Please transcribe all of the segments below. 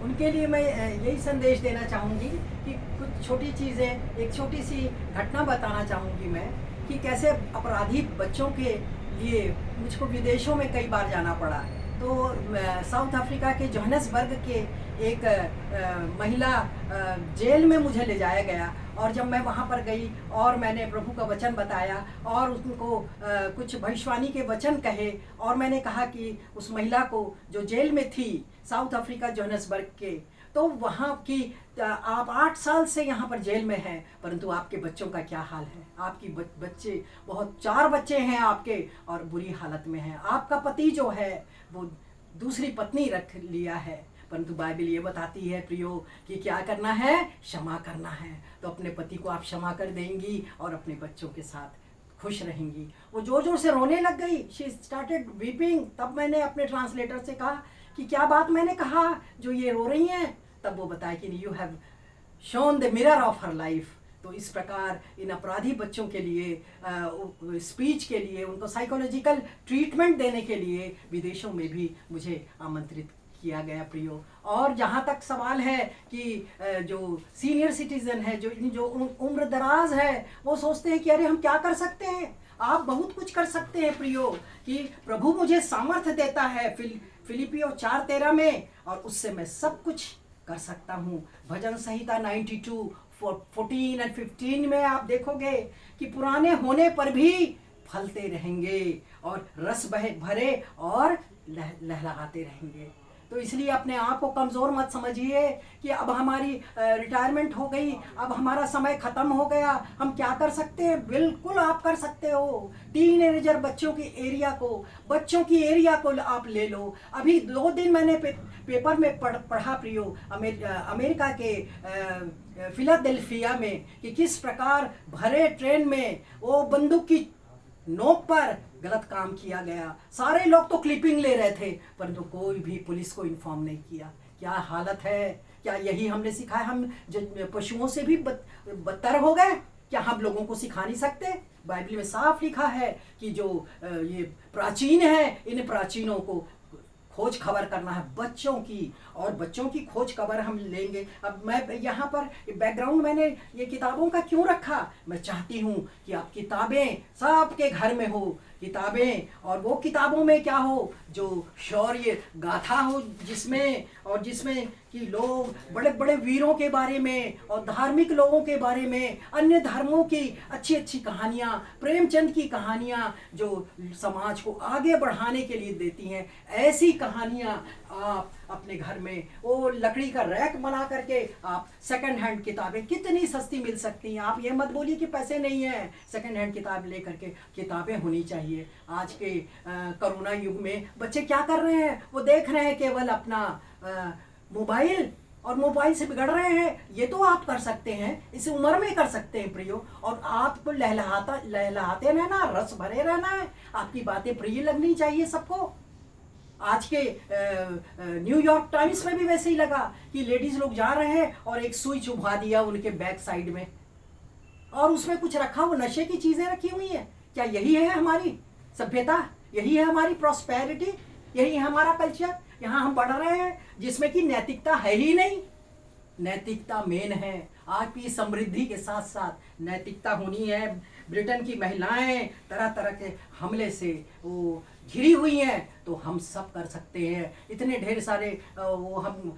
उनके लिए मैं यही संदेश देना चाहूँगी कि कुछ छोटी चीज़ें, एक छोटी सी घटना बताना चाहूँगी मैं कि कैसे अपराधी बच्चों के लिए मुझको विदेशों में कई बार जाना पड़ा। तो साउथ अफ्रीका के जोहानिसबर्ग के एक महिला जेल में मुझे ले जाया गया, और जब मैं वहाँ पर गई और मैंने प्रभु का वचन बताया और उनको कुछ भविष्यवाणी के वचन कहे, और मैंने कहा कि उस महिला को जो जेल में थी साउथ अफ्रीका जोहानिसबर्ग के, तो वहाँ की आप 8 साल से यहाँ पर जेल में हैं, परंतु आपके बच्चों का क्या हाल है। आपकी बच्चे बहुत 4 बच्चे हैं आपके और बुरी हालत में हैं। आपका पति जो है वो दूसरी पत्नी रख लिया है, परंतु बाइबल ये बताती है प्रियो कि क्या करना है, क्षमा करना है। तो अपने पति को आप क्षमा कर देंगी और अपने बच्चों के साथ खुश रहेंगी। वो जोर जोर से रोने लग गई, शी स्टार्टेड वीपिंग। तब मैंने अपने ट्रांसलेटर से कहा कि क्या बात मैंने कहा जो ये रो रही हैं। तब वो बताया कि you have shown the mirror of her life. तो इस प्रकार इन अपराधी बच्चों के लिए स्पीच के लिए, उनको साइकोलॉजिकल ट्रीटमेंट देने के लिए विदेशों में भी मुझे आमंत्रित किया गया प्रियो। और जहाँ तक सवाल है कि जो सीनियर सिटीजन है, जो उम्र दराज है, वो सोचते हैं कि अरे हम क्या कर सकते हैं। आप बहुत कुछ कर सकते हैं प्रियो, कि प्रभु मुझे सामर्थ्य देता है फिलिपियो 4:13 में, और उससे मैं सब कुछ कर सकता हूँ। भजन संहिता 92 14 और 15 में आप देखोगे कि पुराने होने पर भी फलते रहेंगे और रस भरे और लहलहाते रहेंगे। तो इसलिए अपने आप को कमज़ोर मत समझिए कि अब हमारी रिटायरमेंट हो गई, अब हमारा समय ख़त्म हो गया, हम क्या कर सकते हैं। बिल्कुल आप कर सकते हो। टीनेजर बच्चों की एरिया को आप ले लो। अभी 2 दिन मैंने पेपर में पढ़ा प्रियो, अमेरिका के फिलाडेल्फिया में, कि किस प्रकार भरे ट्रेन में वो बंदूक की नोक पर गलत काम किया गया। सारे लोग तो क्लिपिंग ले रहे थे, परंतु कोई भी पुलिस को इन्फॉर्म नहीं किया। क्या हालत है। क्या यही हमने सिखाया। हम पशुओं से भी बदतर हो गए। क्या हम लोगों को सिखा नहीं सकते। बाइबल में साफ लिखा है कि जो ये प्राचीन है, इन प्राचीनों को खोज खबर करना है बच्चों की, और बच्चों की खोज खबर हम लेंगे। अब मैं यहाँ पर बैकग्राउंड मैंने ये किताबों का क्यों रखा। मैं चाहती हूँ कि आप किताबें सबके घर में हो, किताबें, और वो किताबों में क्या हो, जो शौर्य गाथा हो, जिसमें कि लोग बड़े बड़े वीरों के बारे में और धार्मिक लोगों के बारे में, अन्य धर्मों की अच्छी अच्छी कहानियाँ, प्रेमचंद की कहानियाँ जो समाज को आगे बढ़ाने के लिए देती हैं, ऐसी कहानियाँ आप अपने घर में वो लकड़ी का रैक बना करके आप सेकंड हैंड किताबें कितनी सस्ती मिल सकती हैं। आप ये मत बोलिए कि पैसे नहीं हैं। सेकंड हैंड किताब ले करके किताबें होनी चाहिए। आज के कोरोना युग में बच्चे क्या कर रहे हैं, वो देख रहे हैं केवल अपना मोबाइल, और मोबाइल से बिगड़ रहे हैं। ये तो आप कर सकते हैं, इस उम्र में कर सकते हैं प्रियो। और आपको लहलहाते रहना, रस भरे रहना है। आपकी बातें प्रिय लगनी चाहिए सबको। आज के न्यूयॉर्क टाइम्स में भी वैसे ही लगा कि लेडीज लोग जा रहे हैं और एक सुई चुभा दिया उनके बैक साइड में, और उसमें कुछ रखा, वो नशे की चीजें रखी हुई है। क्या यही है हमारी सभ्यता? यही है हमारी प्रॉस्पेरिटी? यही है हमारा कल्चर? यहाँ हम बढ़ रहे हैं जिसमें कि नैतिकता है ही नहीं। नैतिकता मेन है। आपकी समृद्धि के साथ साथ नैतिकता होनी है। ब्रिटेन की महिलाएं तरह तरह के हमले से वो घिरी हुई हैं, तो हम सब कर सकते हैं। इतने ढेर सारे वो हम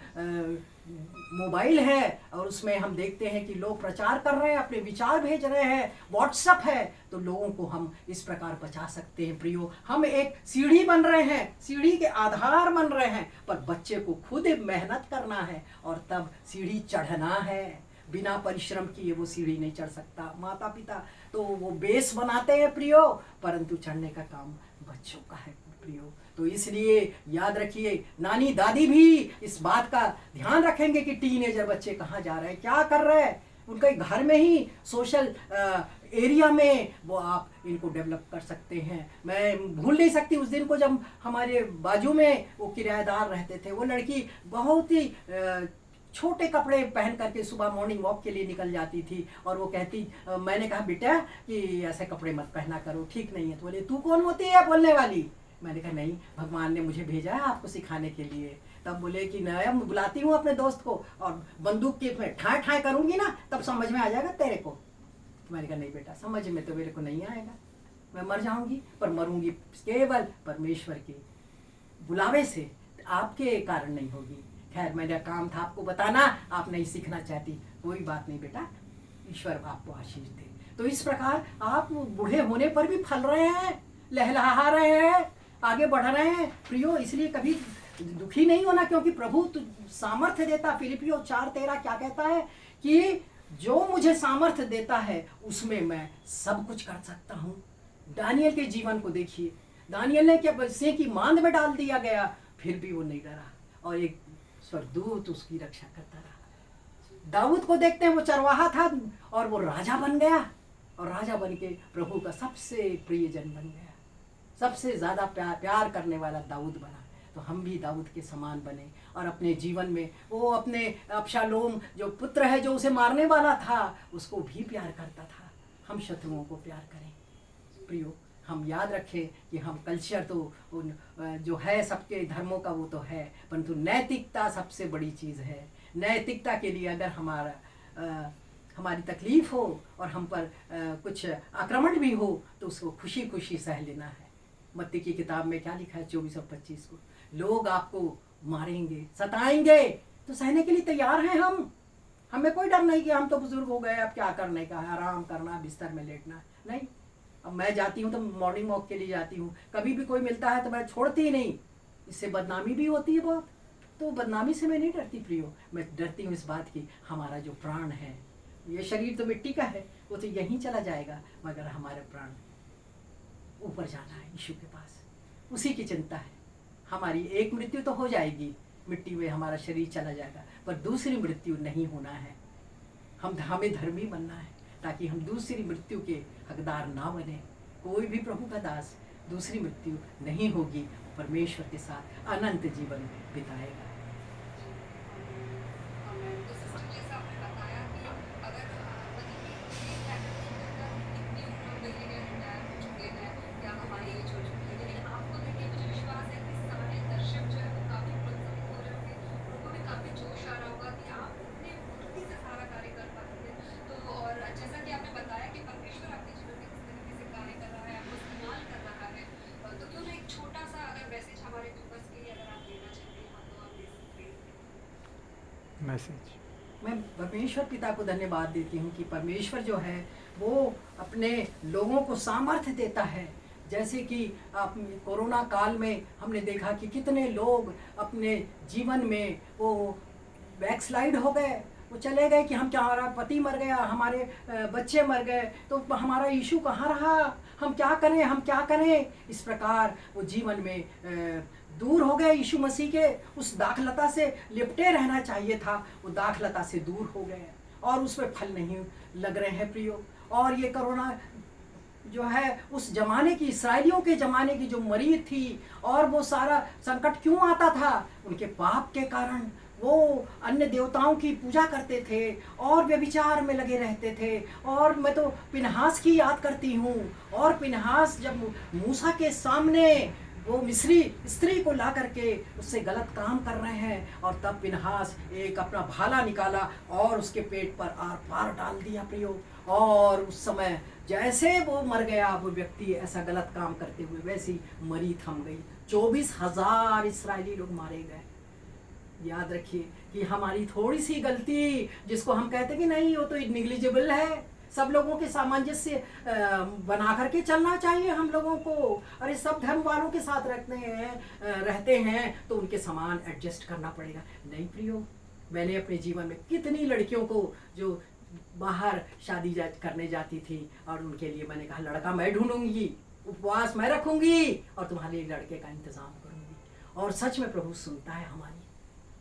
मोबाइल है, और उसमें हम देखते हैं कि लोग प्रचार कर रहे हैं, अपने विचार भेज रहे हैं, व्हाट्सएप है, तो लोगों को हम इस प्रकार बचा सकते हैं प्रियो। हम एक सीढ़ी बन रहे हैं, सीढ़ी के आधार बन रहे हैं, पर बच्चे को खुद मेहनत करना है और तब सीढ़ी चढ़ना है। बिना परिश्रम किए वो सीढ़ी नहीं चढ़ सकता। माता पिता तो वो बेस बनाते हैं प्रियो, परंतु चढ़ने का काम बच्चों का है प्रियो। तो इसलिए याद रखिए, नानी दादी भी इस बात का ध्यान रखेंगे कि टीनेजर बच्चे कहाँ जा रहे हैं, क्या कर रहे हैं। उनके घर में ही सोशल एरिया में वो आप इनको डेवलप कर सकते हैं। मैं भूल नहीं सकती उस दिन को जब हमारे बाजू में वो किराएदार रहते थे। वो लड़की बहुत ही छोटे कपड़े पहन करके सुबह मॉर्निंग वॉक के लिए निकल जाती थी, और वो कहती, मैंने कहा बेटा कि ऐसे कपड़े मत पहना करो, ठीक नहीं है। तो बोले तू कौन होती है बोलने वाली। मैंने कहा नहीं, भगवान ने मुझे भेजा है आपको सिखाने के लिए। तब बोले कि मैं बुलाती हूँ अपने दोस्त को और बंदूक की मैं ठाए ठाए करूँगी ना, तब समझ में आ जाएगा तेरे को। मैंने कहा नहीं बेटा, समझ में तो मेरे को नहीं आएगा, मैं मर जाऊंगी, पर मरूंगी केवल परमेश्वर के बुलावे से, आपके कारण नहीं होगी। खैर, मेरा काम था आपको बताना, आप नहीं सीखना चाहती, कोई बात नहीं बेटा, ईश्वर आपको आशीष दे। तो इस प्रकार आप बूढ़े होने पर भी फल रहे हैं, लहलहा रहे हैं, आगे बढ़ रहे हैं प्रियो। इसलिए कभी दुखी नहीं होना, क्योंकि प्रभु तो सामर्थ्य देता। फिलिपियो 4:13 क्या कहता है कि जो मुझे सामर्थ्य देता है उसमें मैं सब कुछ कर सकता हूँ। दानियल के जीवन को देखिए, दानियल ने क्या सिंह की मांद में डाल दिया गया, फिर भी वो नहीं डरा और एक स्वर्गदूत उसकी रक्षा करता रहा। दाऊद को देखते हैं, वो चरवाहा था और वो राजा बन गया, और राजा बन के प्रभु का सबसे प्रियजन बन गया, सबसे ज़्यादा प्यार करने वाला दाऊद बना। तो हम भी दाऊद के समान बने और अपने जीवन में वो अपने अबशालोम जो पुत्र है, जो उसे मारने वाला था, उसको भी प्यार करता था। हम शत्रुओं को प्यार करें प्रियो। हम याद रखें कि हम कल्चर तो जो है सबके धर्मों का वो तो है, परंतु नैतिकता सबसे बड़ी चीज़ है। नैतिकता के लिए अगर हमारी तकलीफ हो और हम पर कुछ आक्रमण भी हो तो उसको खुशी खुशी सह लेना है। मत्ती की किताब में क्या लिखा है 24 और 25 को, लोग आपको मारेंगे, सताएंगे, तो सहने के लिए तैयार हैं हम। हमें कोई डर नहीं कि हम तो बुजुर्ग हो गए, अब क्या करने का है, आराम करना, बिस्तर में लेटना। नहीं, अब मैं जाती हूँ तो मॉर्निंग वॉक के लिए जाती हूँ, कभी भी कोई मिलता है तो मैं छोड़ती ही नहीं। इससे बदनामी भी होती है बहुत, तो बदनामी से मैं नहीं डरती प्रियो। मैं डरती हूँ इस बात की, हमारा जो प्राण है, ये शरीर तो मिट्टी का है, वो तो यहीं चला जाएगा, मगर हमारे प्राण ऊपर जाना है यीशु के पास, उसी की चिंता है। हमारी एक मृत्यु तो हो जाएगी, मिट्टी में हमारा शरीर चला जाएगा, पर दूसरी मृत्यु नहीं होना है। हमें धर्मी बनना है ताकि हम दूसरी मृत्यु के हकदार ना बने। कोई भी प्रभु का दास दूसरी मृत्यु नहीं होगी, परमेश्वर के साथ अनंत जीवन बिताएगा। मैसेज मैं परमेश्वर पिता को धन्यवाद देती हूँ कि परमेश्वर जो है वो अपने लोगों को सामर्थ्य देता है। जैसे कि कोरोना काल में हमने देखा कि कितने लोग अपने जीवन में वो बैकस्लाइड हो गए, वो चले गए कि हम क्या, हमारा पति मर गया, हमारे बच्चे मर गए, तो हमारा यीशु कहाँ रहा, हम क्या करें, हम क्या करें। इस प्रकार वो जीवन में दूर हो गए। यीशु मसीह के उस दाखलता से लिपटे रहना चाहिए था, वो दाखलता से दूर हो गए और उसमें फल नहीं लग रहे हैं प्रियो। और ये कोरोना जो है उस जमाने की, इसराइलियों के ज़माने की जो मरी थी, और वो सारा संकट क्यों आता था, उनके पाप के कारण। वो अन्य देवताओं की पूजा करते थे और व्यभिचार में लगे रहते थे। और मैं तो पिनहास की याद करती हूँ, और पिनहास जब मूसा के सामने वो मिस्री स्त्री को ला करके उससे गलत काम कर रहे हैं, और तब पिनहास एक अपना भाला निकाला और उसके पेट पर आर पार डाल दिया प्रियो। और उस समय जैसे वो मर गया, वो व्यक्ति ऐसा गलत काम करते हुए, वैसी मरी थम गई। 24,000 इसराइली लोग मारे गए। याद रखिए कि हमारी थोड़ी सी गलती, जिसको हम कहते कि नहीं वो तो निग्लिजिबल है, सब लोगों के सामंजस्य बना करके चलना चाहिए हम लोगों को। अरे सब धर्म वालों के साथ रहते हैं तो उनके समान एडजस्ट करना पड़ेगा। नहीं प्रियो, मैंने अपने जीवन में कितनी लड़कियों को जो बाहर शादी करने जाती थी, और उनके लिए मैंने कहा लड़का मैं ढूंढूंगी, उपवास मैं रखूंगी और तुम्हारे लिए लड़के का इंतजाम करूंगी। और सच में प्रभु सुनता है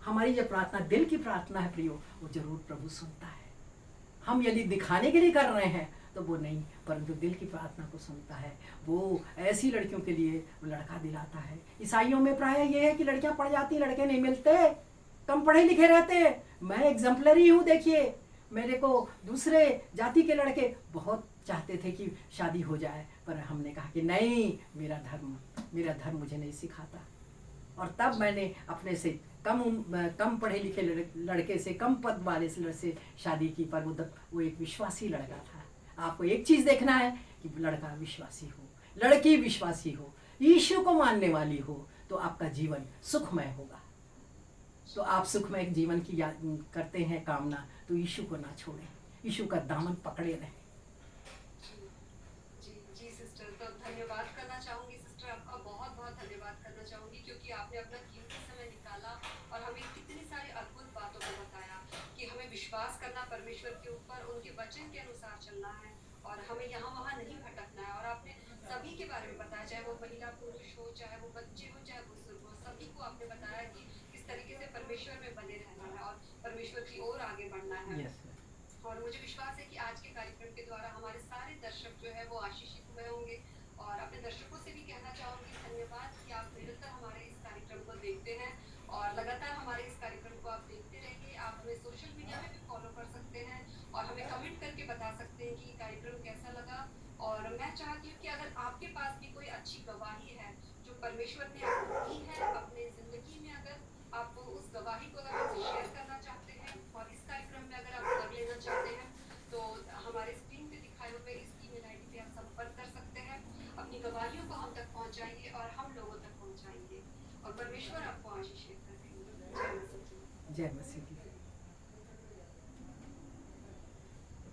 हमारी जो प्रार्थना, दिल की प्रार्थना है प्रियो, वो जरूर प्रभु सुनता है। हम यदि दिखाने के लिए कर रहे हैं तो वो नहीं, परंतु दिल की प्रार्थना को सुनता है। वो ऐसी लड़कियों के लिए लड़का दिलाता है। ईसाइयों में प्राय ये है कि लड़कियां पढ़ जाती, लड़के नहीं मिलते, कम पढ़े लिखे रहते। मैं एग्जाम्पलरी हूँ। देखिए, मेरे को दूसरे जाति के लड़के बहुत चाहते थे कि शादी हो जाए, पर हमने कहा कि नहीं, मेरा धर्म मुझे नहीं सिखाता। और तब मैंने अपने से कम पढ़े लिखे लड़के से, कम पद वाले से शादी की। पर वो एक विश्वासी लड़का था। आपको एक चीज़ देखना है कि लड़का विश्वासी हो, लड़की विश्वासी हो, यीशु को मानने वाली हो, तो आपका जीवन सुखमय होगा। तो आप सुखमय जीवन की याद करते हैं कामना, तो यीशु को ना छोड़ें, यीशु का दामन पकड़े रहें। जी सिस्टर, तो धन्यवाद करना चाहूँगी सिस्टर, आपका बहुत बहुत धन्यवाद करना चाहूँगी, क्योंकि आपने अपना कीमती समय निकाला और हमें कितनी सारी अद्भुत बातों को बताया कि हमें विश्वास करना परमेश्वर के ऊपर, उनके वचन के अनुसार चलना है और हमें यहाँ वहाँ नहीं भटकना है। और आपने सभी के बारे में बताया, चाहे वो महिला पुरुष हो, चाहे वो बच्चे हो, चाहे बुजुर्ग हो, सभी को आपने बताया कि किस तरीके से परमेश्वर में बने रहना है और परमेश्वर की ओर आगे बढ़ना है। Yes sir. और मुझे विश्वास है कि आज के कार्यक्रम के द्वारा हमारे सारे दर्शक जो है वो आशीषित हुए होंगे। और अपने दर्शकों से भी कहना चाहूँगी धन्यवाद कि आप निरंतर हमारे इस कार्यक्रम को देखते हैं और लगातार हमारे इस कार्यक्रम को आप देखते रहिए। आप हमें सोशल मीडिया में भी फॉलो कर सकते हैं और हमें कमेंट करके बता सकते हैं कि कार्यक्रम कैसा लगा। और मैं चाहती हूँ कि अगर आपके पास भी कोई अच्छी गवाही है जो परमेश्वर ने आपको दी है अपने ज़िंदगी में, अगर आप उस गवाही को अगर हमसे शेयर करना चाहते हैं और इस कार्यक्रम में अगर आप भाग लेना चाहते हैं, तो हमारे स्क्रीन पे दिखाए हुए इस ईमेल आईडी पे आप संपर्क कर सकते हैं। अपनी गवाहियों को हम तक पहुंचाइए और हम लोगों तक पहुंचाएंगे और परमेश्वर आपको आशीषित करेंगे। जय मसीह। जय मसीह की।